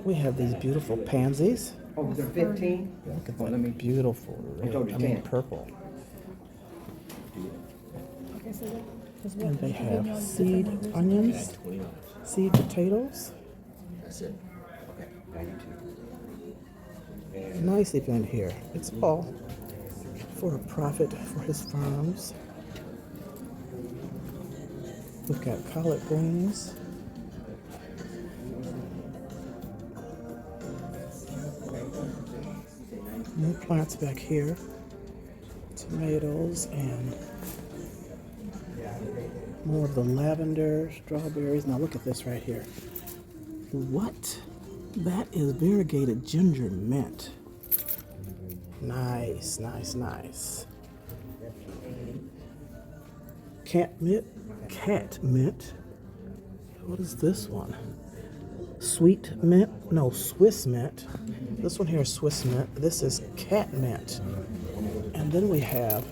We have these beautiful pansies. Oh, they're 15? Look at Oh, that beautiful red, told you 10. purple. And they have seed onions, seed potatoes. That's it. Okay, 92. Nice event here. It's all for a profit for his farms. We've got collard greens. More plants back here. Tomatoes and more of the lavender, strawberries. Now look at this right here. What? That is variegated ginger mint. Nice, nice, nice. Cat mint. What is this one? Sweet mint? No, Swiss mint. This one here is Swiss mint. This is cat mint. And then we have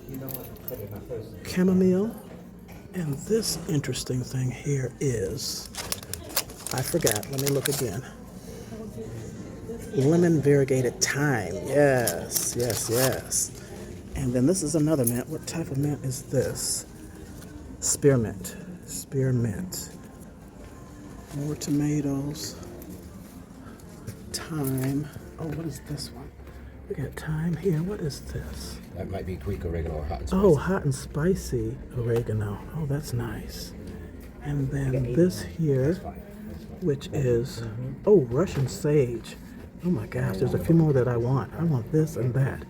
chamomile. And this interesting thing here is, I forgot, let me look again. Lemon variegated thyme. Yes, yes, yes. And then this is another mint. What type of mint is this? Spearmint. Spearmint. More tomatoes. Thyme. Oh, what is this one? We got thyme here. What is this? That might be Greek oregano or hot and spicy. Oh, hot and spicy oregano. Oh, that's nice. And then this here, which is, oh, Russian sage. Oh my gosh, there's a few more that I want. I want this and that,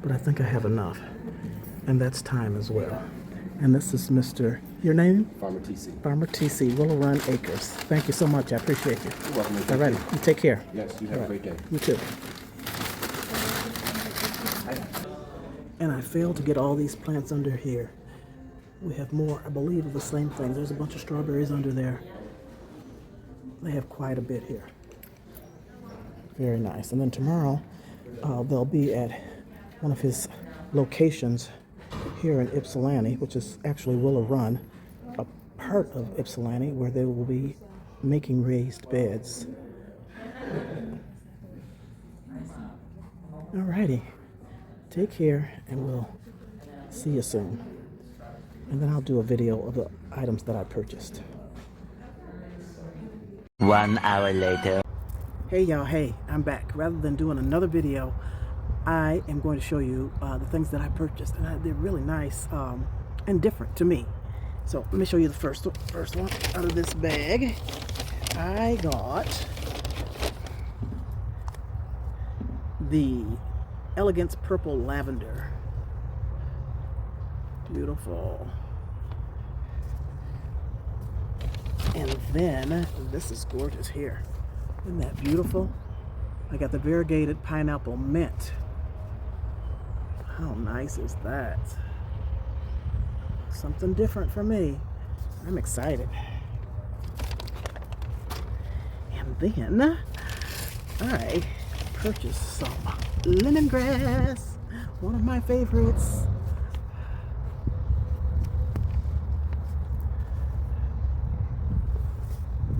but I think I have enough. And that's thyme as well. And this is Mr. Your name? Farmer TC. Farmer TC, Willow Run Acres. Thank you so much. I appreciate you. You're welcome. All right, you take care. Yes, you have a great day. You too. And I failed to get all these plants under here. We have more, I believe, of the same thing. There's a bunch of strawberries under there. They have quite a bit here. Very nice. And then tomorrow, they'll be at one of his locations here in Ypsilanti, which is actually Willow Run, a part of Ypsilanti where they will be making raised beds. Alrighty. Take care, and we'll see you soon. And then I'll do a video of the items that I purchased. 1 hour later. Hey y'all, hey, I'm back. Rather than doing another video, I am going to show you the things that I purchased. And they're really nice and different to me. So let me show you the first one out of this bag. I got the Elegance Purple Lavender. Beautiful. And then, this is gorgeous here. Isn't that beautiful? I got the variegated pineapple mint. How nice is that? Something different for me. I'm excited. And then, I purchased some lemongrass, one of my favorites.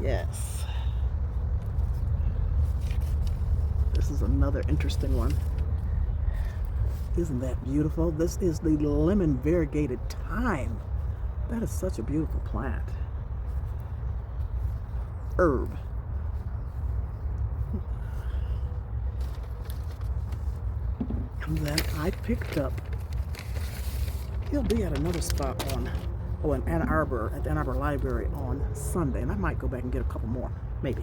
Yes. This is another interesting one. Isn't that beautiful? This is the lemon variegated thyme. That is such a beautiful plant. Herb. And then I picked up, he'll be at another spot in Ann Arbor, at the Ann Arbor Library on Sunday, and I might go back and get a couple more, maybe.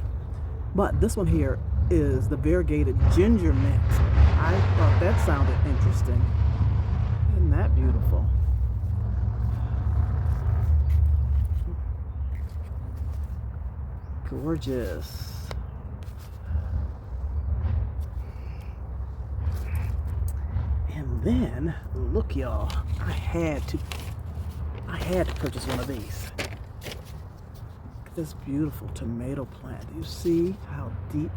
But this one here is the variegated ginger mint. I thought that sounded interesting. Isn't that beautiful? Gorgeous. And then, look y'all, I had to purchase one of these. Look at this beautiful tomato plant. Do you see how deep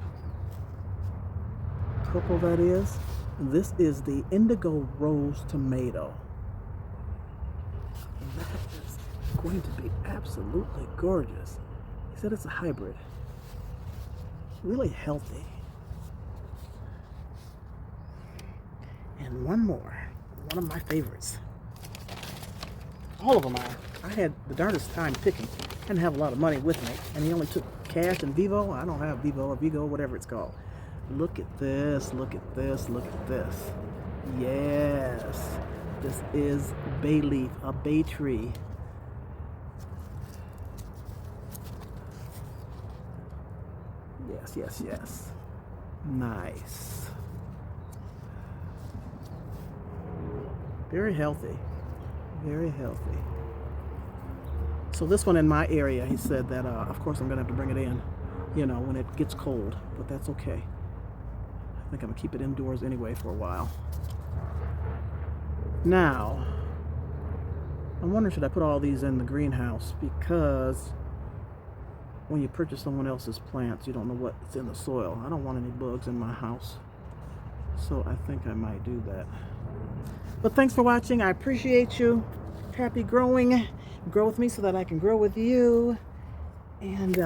purple that is? This is the indigo rose tomato. And that is going to be absolutely gorgeous. He said it's a hybrid. really healthy. And one more, one of my favorites. All of them are. I had the darndest time picking. I didn't have a lot of money with me, and he only took cash and Vivo. I don't have Vivo or Vigo, whatever it's called. Look at this, look at this, look at this. Yes, this is bay leaf, a bay tree. Yes, yes, yes. Nice. Very healthy. Very healthy. So this one in my area, he said that, of course, I'm going to have to bring it in, you know, when it gets cold. But that's okay. I think I'm going to keep it indoors anyway for a while. Now, I'm wondering, should I put all these in the greenhouse? Because when you purchase someone else's plants, you don't know what's in the soil. I don't want any bugs in my house. So I think I might do that. But thanks for watching. I appreciate you. Happy growing. Grow with me so that I can grow with you. And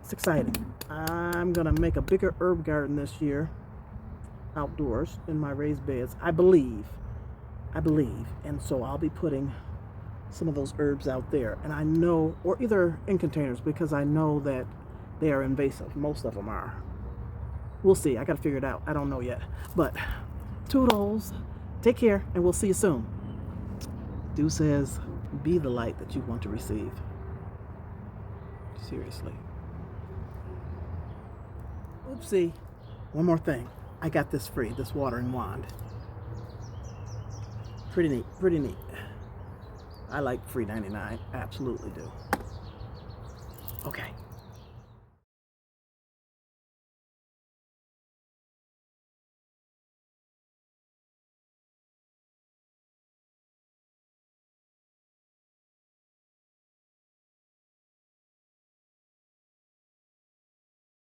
it's exciting. I'm going to make a bigger herb garden this year. Outdoors in my raised beds. I believe. And so I'll be putting some of those herbs out there. And I know, or either in containers, because I know that they are invasive. Most of them are. We'll see. I got to figure it out. I don't know yet. But toodles. Take care, and we'll see you soon. Says, be the light that you want to receive. Seriously. Oopsie. One more thing. I got this free, this watering wand. Pretty neat, pretty neat. I like free 99. Absolutely do. Okay.